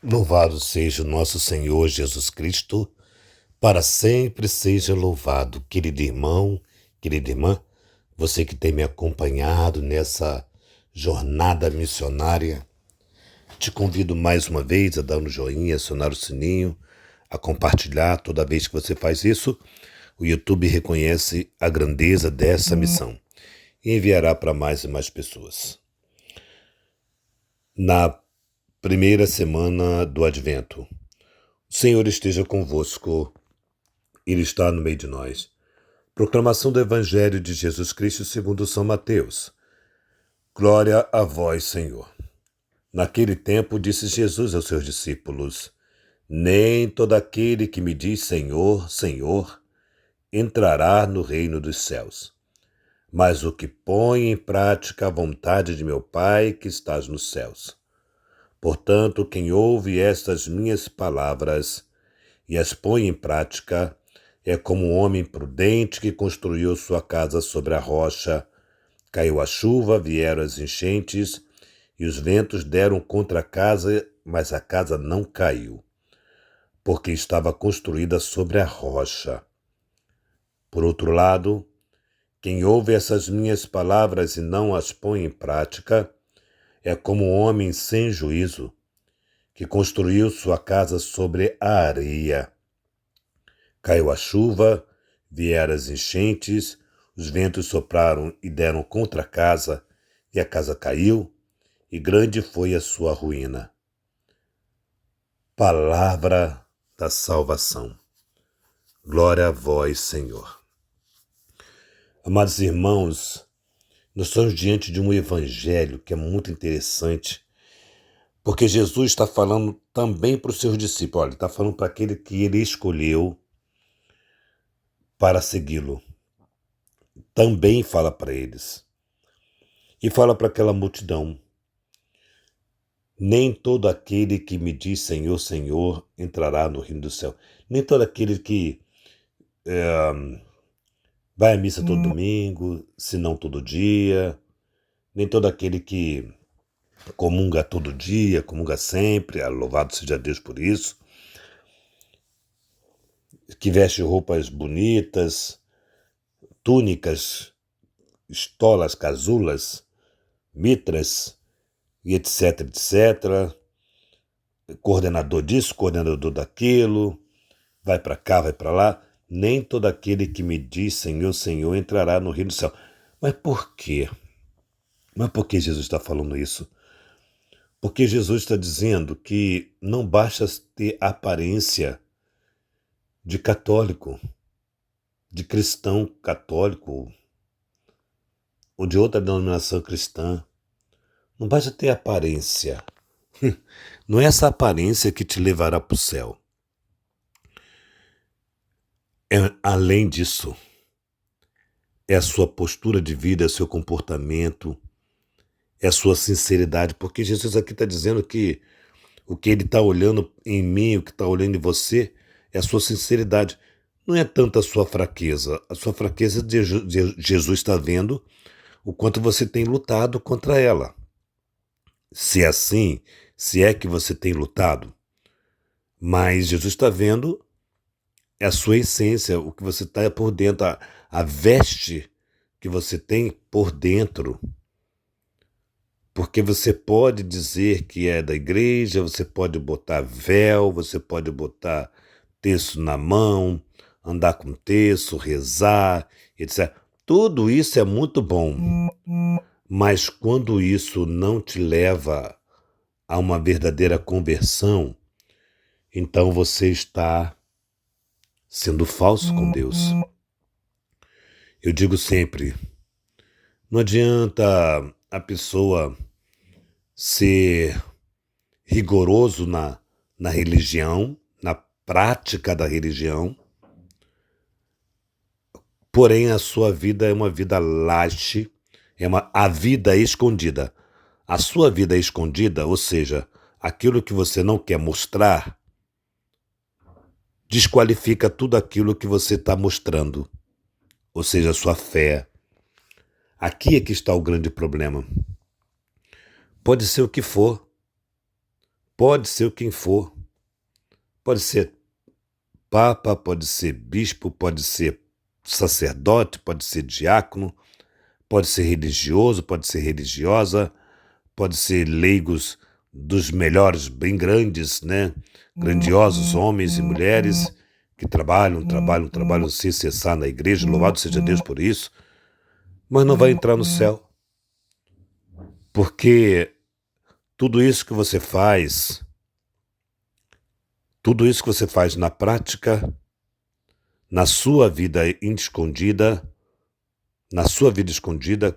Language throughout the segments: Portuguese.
Louvado seja o nosso Senhor Jesus Cristo, para sempre seja louvado. Querido irmão, querida irmã, você que tem me acompanhado nessa jornada missionária, te convido mais uma vez a dar um joinha, acionar o sininho, a compartilhar. Toda vez que você faz isso, o YouTube reconhece a grandeza dessa missão e enviará para mais e mais pessoas. Na primeira semana do Advento, o Senhor esteja convosco. Ele está no meio de nós. Proclamação do Evangelho de Jesus Cristo segundo São Mateus. Glória a vós, Senhor. Naquele tempo disse Jesus aos seus discípulos: Nem todo aquele que me diz Senhor, Senhor, entrará no reino dos céus, mas o que põe em prática a vontade de meu Pai que estás nos céus. Portanto, quem ouve estas minhas palavras e as põe em prática, é como um homem prudente que construiu sua casa sobre a rocha. Caiu a chuva, vieram as enchentes, e os ventos deram contra a casa, mas a casa não caiu, porque estava construída sobre a rocha. Por outro lado, quem ouve essas minhas palavras e não as põe em prática, é como um homem sem juízo, que construiu sua casa sobre a areia. Caiu a chuva, vieram as enchentes, os ventos sopraram e deram contra a casa caiu, e grande foi a sua ruína. Palavra da salvação. Glória a vós, Senhor. Amados irmãos, nós estamos diante de um evangelho que é muito interessante, porque Jesus está falando também para os seus discípulos. Olha, ele está falando para aquele que ele escolheu para segui-lo. Também fala para eles. E fala para aquela multidão: Nem todo aquele que me diz Senhor, Senhor, entrará no reino do céu. Nem todo aquele que vai à missa todo domingo, se não todo dia. Nem todo aquele que comunga todo dia, comunga sempre, louvado seja Deus por isso. Que veste roupas bonitas, túnicas, estolas, casulas, mitras, e etc, etc. Coordenador disso, coordenador daquilo, vai para cá, vai para lá. Nem todo aquele que me diz Senhor, Senhor entrará no reino do céu. Mas por quê? Mas por que Jesus está falando isso? Porque Jesus está dizendo que não basta ter aparência de católico, de cristão católico ou de outra denominação cristã. Não basta ter aparência. Não é essa aparência que te levará para o céu. Além disso, é a sua postura de vida, é o seu comportamento, é a sua sinceridade, porque Jesus aqui está dizendo que o que ele está olhando em mim, o que está olhando em você, é a sua sinceridade. Não é tanto a sua fraqueza. A sua fraqueza, Jesus está vendo o quanto você tem lutado contra ela. Se é assim, se é que você tem lutado. Mas Jesus está vendo a sua essência, o que você está por dentro, a veste que você tem por dentro. Porque você pode dizer que é da igreja, você pode botar véu, você pode botar terço na mão, andar com terço, rezar, etc. Tudo isso é muito bom, mas quando isso não te leva a uma verdadeira conversão, então você está sendo falso com Deus. Eu digo sempre, não adianta a pessoa ser rigoroso na religião, na prática da religião, porém a sua vida é uma vida laxe, a vida escondida. A sua vida escondida, ou seja, aquilo que você não quer mostrar, desqualifica tudo aquilo que você está mostrando, ou seja, a sua fé. Aqui é que está o grande problema. Pode ser o que for. pode ser quem for. Pode ser papa, pode ser bispo, pode ser sacerdote, pode ser diácono, pode ser religioso, pode ser religiosa, pode ser leigos dos melhores, bem grandes, né? Grandiosos homens e mulheres que trabalham sem cessar na igreja, louvado seja Deus por isso, mas não vai entrar no céu, porque tudo isso que você faz na prática, na sua vida escondida,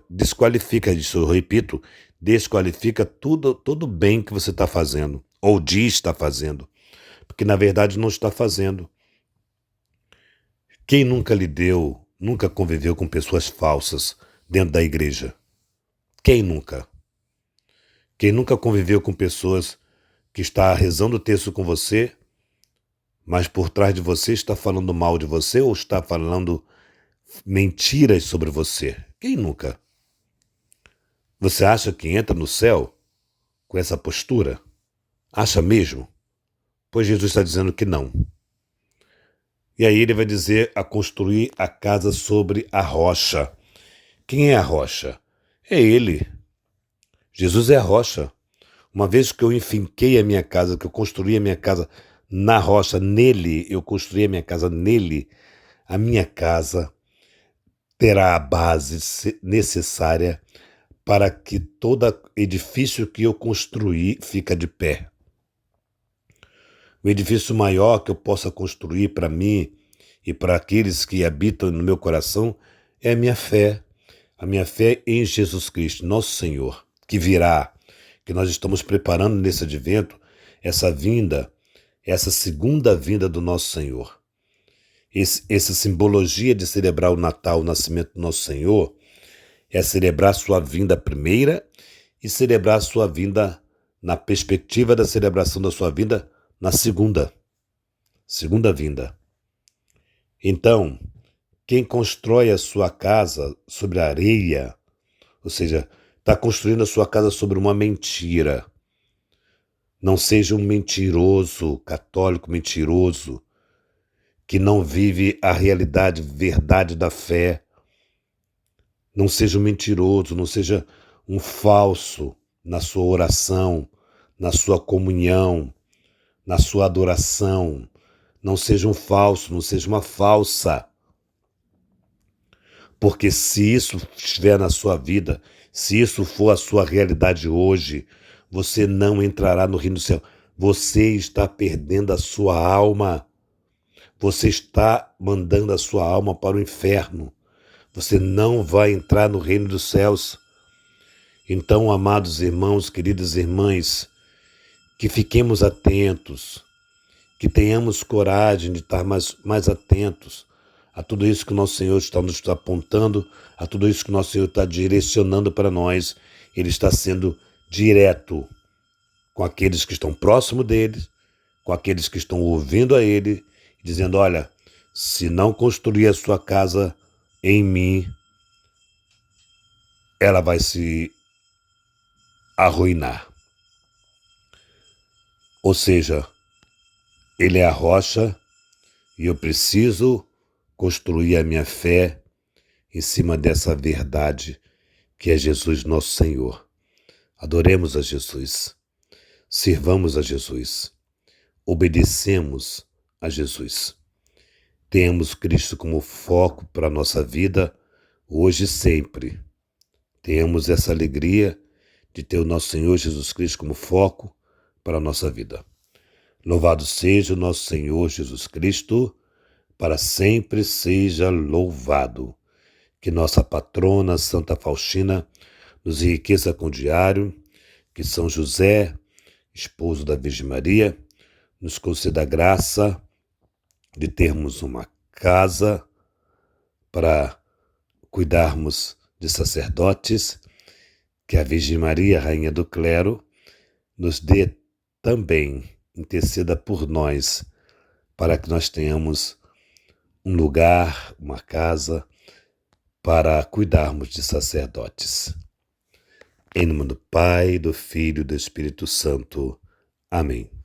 desqualifica isso, eu repito, desqualifica todo o bem que você está fazendo, ou diz estar fazendo, porque na verdade não está fazendo. Quem nunca conviveu com pessoas falsas dentro da igreja? Quem nunca? Quem nunca conviveu com pessoas que está rezando o texto com você, mas por trás de você está falando mal de você ou está falando mentiras sobre você? Quem nunca? Você acha que entra no céu com essa postura? Acha mesmo? Pois Jesus está dizendo que não. E aí ele vai dizer a construir a casa sobre a rocha. Quem é a rocha? É ele. Jesus é a rocha. Uma vez que eu enfinquei a minha casa, que eu construí a minha casa na rocha, nele, eu construí a minha casa nele, a minha casa terá a base necessária para que todo edifício que eu construí fique de pé. O edifício maior que eu possa construir para mim e para aqueles que habitam no meu coração é a minha fé em Jesus Cristo, nosso Senhor, que virá, que nós estamos preparando nesse advento, essa segunda vinda do nosso Senhor. Essa simbologia de celebrar o Natal, o nascimento do nosso Senhor, é celebrar sua vinda primeira e celebrar sua vinda na perspectiva da celebração da sua vinda na segunda vinda. Então, quem constrói a sua casa sobre a areia, ou seja, está construindo a sua casa sobre uma mentira. Não seja um mentiroso, católico mentiroso, que não vive a realidade, verdade da fé. Não seja um mentiroso, não seja um falso na sua oração, na sua comunhão, na sua adoração. Não seja um falso, não seja uma falsa. Porque se isso estiver na sua vida, se isso for a sua realidade hoje, você não entrará no reino do céu. Você está perdendo a sua alma. Você está mandando a sua alma para o inferno. Você não vai entrar no reino dos céus. Então, amados irmãos, queridas irmãs, que fiquemos atentos, que tenhamos coragem de estar mais atentos a tudo isso que o nosso Senhor está nos apontando, a tudo isso que o nosso Senhor está direcionando para nós. Ele está sendo direto com aqueles que estão próximos dele, com aqueles que estão ouvindo a ele, dizendo, olha, se não construir a sua casa em mim, ela vai se arruinar. Ou seja, ele é a rocha e eu preciso construir a minha fé em cima dessa verdade que é Jesus nosso Senhor. Adoremos a Jesus, sirvamos a Jesus, obedecemos a Jesus. Tenhamos Cristo como foco para a nossa vida, hoje e sempre. Tenhamos essa alegria de ter o nosso Senhor Jesus Cristo como foco para a nossa vida. Louvado seja o nosso Senhor Jesus Cristo, para sempre seja louvado. Que nossa patrona Santa Faustina nos enriqueça com o diário, que São José, esposo da Virgem Maria, nos conceda a graça de termos uma casa para cuidarmos de sacerdotes, que a Virgem Maria, Rainha do Clero, nos dê também, interceda por nós, para que nós tenhamos um lugar, uma casa, para cuidarmos de sacerdotes. Em nome do Pai, do Filho e do Espírito Santo. Amém.